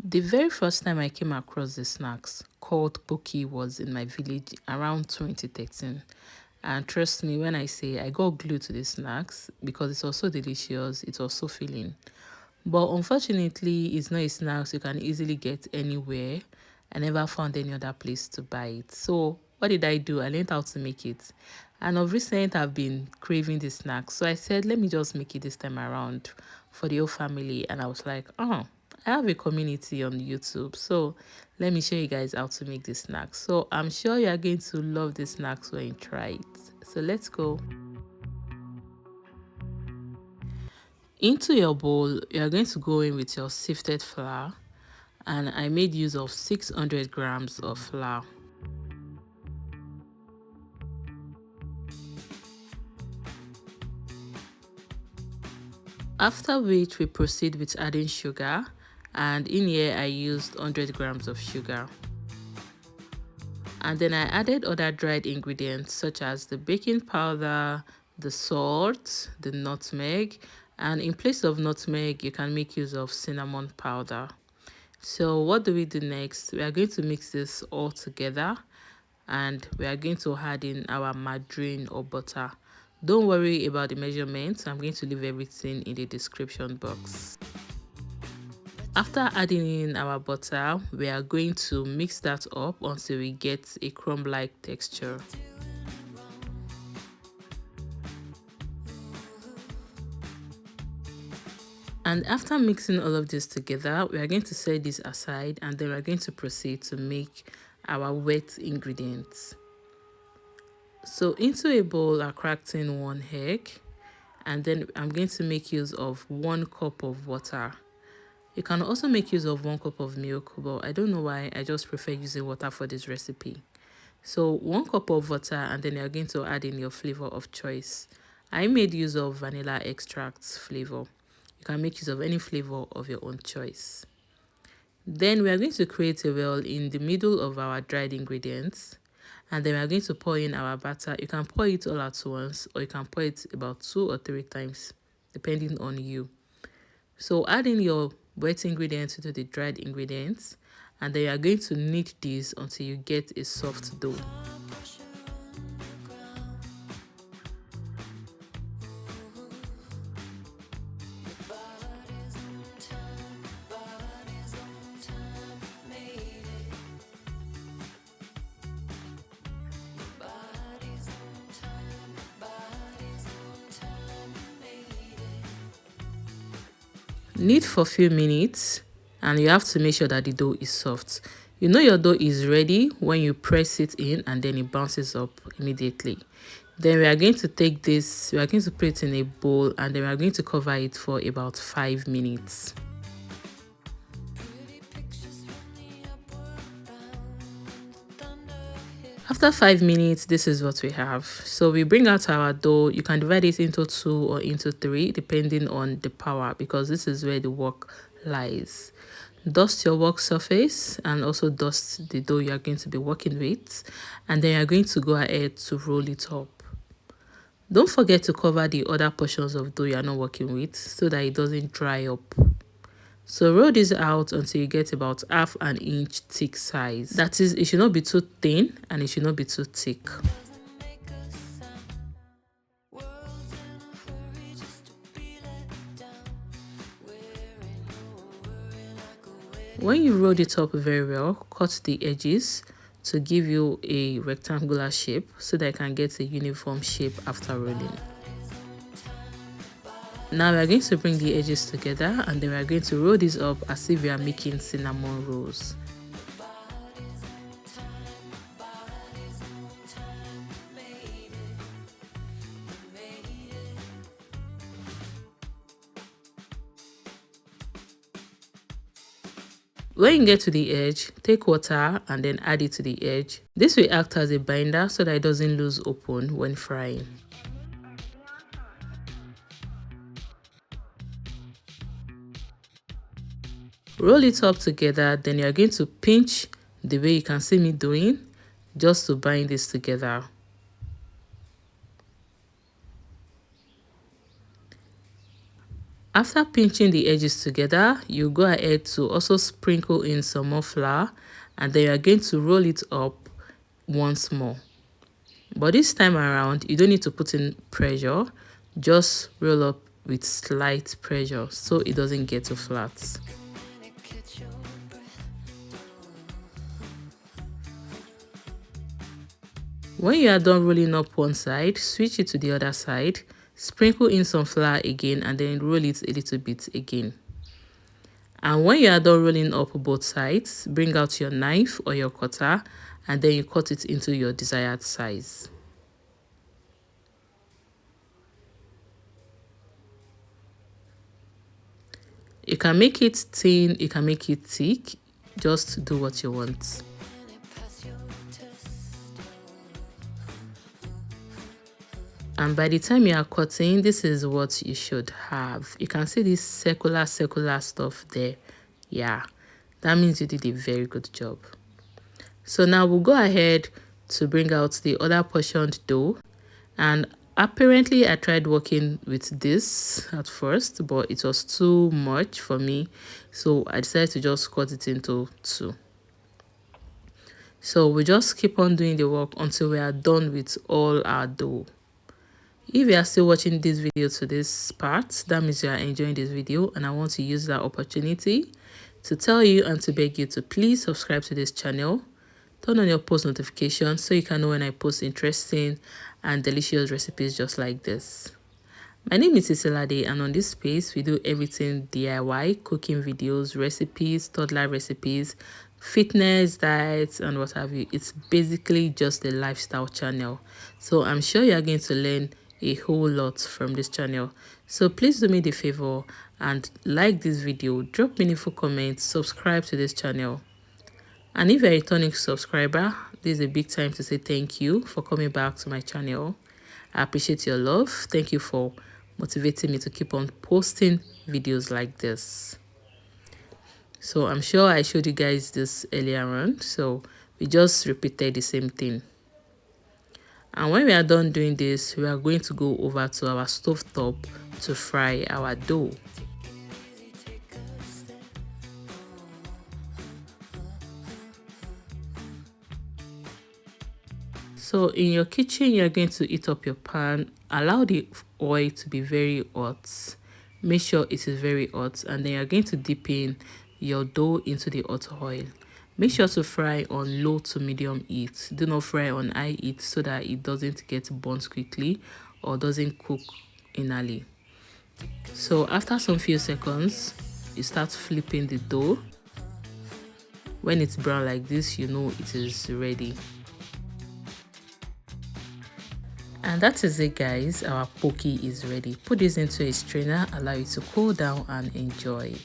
The very first time I came across the snacks called Poki was in my village around 2013. And trust me when I say I got glued to the snacks because it was so delicious, it was so filling. But unfortunately, it's not a snack you can easily get anywhere. I never found any other place to buy it. So what did I do? I learned how to make it. And of recent, I've been craving the snack. So I said, let me just make it this time around for the whole family. And I was like, oh, I have a community on YouTube. So let me show you guys how to make this snack. So I'm sure you are going to love the snacks when you try it. So let's go. Into your bowl, you are going to go in with your sifted flour, and I made use of 600 grams of flour. After which we proceed with adding sugar, and in here I used 100 grams of sugar. And then I added other dried ingredients such as the baking powder, the salt, the nutmeg, and in place of nutmeg you can make use of cinnamon powder. So what do we do next? We are going to mix this all together, and we are going to add in our margarine or butter. Don't worry about the measurements. I'm going to leave everything in the description box. After adding in our butter, we are going to mix that up until we get a crumb-like texture. And after mixing all of this together, we are going to set this aside, and then we are going to proceed to make our wet ingredients. So into a bowl, I cracked in 1 egg, and then I'm going to make use of 1 cup of water. You can also make use of 1 cup of milk, but I don't know why, I just prefer using water for this recipe. So 1 cup of water, and then you're going to add in your flavor of choice. I made use of vanilla extracts flavor. You can make use of any flavor of your own choice. Then we are going to create a well in the middle of our dried ingredients, and then we are going to pour in our batter. You can pour it all at once, or you can pour it about 2 or 3 times depending on you. So add in your wet ingredients into the dried ingredients, and then you are going to knead this until you get a soft dough. Knead for a few minutes, and you have to make sure that the dough is soft. You know your dough is ready when you press it in and then it bounces up immediately. Then we are going to take this, we are going to put it in a bowl, and then we are going to cover it for about 5 minutes. After 5 minutes, this is what we have. So we bring out our dough. You can divide it into 2 or into 3 depending on the power, because this is where the work lies. Dust your work surface and also dust the dough you are going to be working with, and then you are going to go ahead to roll it up. Don't forget to cover the other portions of dough you are not working with so that it doesn't dry up. So roll this out until you get about ½ inch thick size. That is, it should not be too thin and it should not be too thick. When you roll it up very well, cut the edges to give you a rectangular shape so that you can get a uniform shape after rolling. Now we are going to bring the edges together, and then we are going to roll this up as if we are making cinnamon rolls. When you get to the edge, take water and then add it to the edge. This will act as a binder so that it doesn't lose open when frying. Roll it up together, then you are going to pinch the way you can see me doing, just to bind this together. After pinching the edges together, you go ahead to also sprinkle in some more flour, and then you are going to roll it up once more. But this time around, you don't need to put in pressure, just roll up with slight pressure so it doesn't get too flat. When you are done rolling up one side, switch it to the other side, sprinkle in some flour again, and then roll it a little bit again. And when you are done rolling up both sides, bring out your knife or your cutter, and then you cut it into your desired size. You can make it thin, you can make it thick, just do what you want. And by the time you are cutting, this is what you should have. You can see this circular stuff there. Yeah, that means you did a very good job. So now we'll go ahead to bring out the other portioned dough. And apparently I tried working with this at first, but it was too much for me. So I decided to just cut it into two. So we just keep on doing the work until we are done with all our dough. If you are still watching this video to this part, that means you are enjoying this video, and I want to use that opportunity to tell you and to beg you to please subscribe to this channel. Turn on your post notifications so you can know when I post interesting and delicious recipes just like this. My name is Iselade, and on this space we do everything DIY, cooking videos, recipes, toddler recipes, fitness, diets, and what have you. It's basically just a lifestyle channel. So I'm sure you are going to learn a whole lot from this channel. So please do me the favor and like this video, drop meaningful comments, subscribe to this channel. And if you're a returning subscriber, this is a big time to say thank you for coming back to my channel. I appreciate your love. Thank you for motivating me to keep on posting videos like this. So I'm sure I showed you guys this earlier on, so we just repeated the same thing. And when we are done doing this, we are going to go over to our stove top to fry our dough. So in your kitchen, you're going to heat up your pan. Allow the oil to be very hot. Make sure it is very hot, and then you're going to dip in your dough into the hot oil. Make sure to fry on low to medium heat. Do not fry on high heat so that it doesn't get burnt quickly or doesn't cook inally. So after some few seconds, you start flipping the dough. When it's brown like this, you know it is ready. And that is it, guys. Our Poki is ready. Put this into a strainer, allow it to cool down, and enjoy.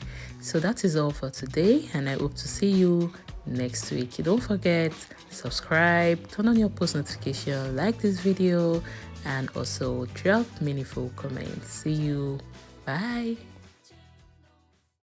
So that is all for today, and I hope to see you next week. Don't forget, subscribe, turn on your post notification, like this video, and also drop meaningful comments. See you. Bye.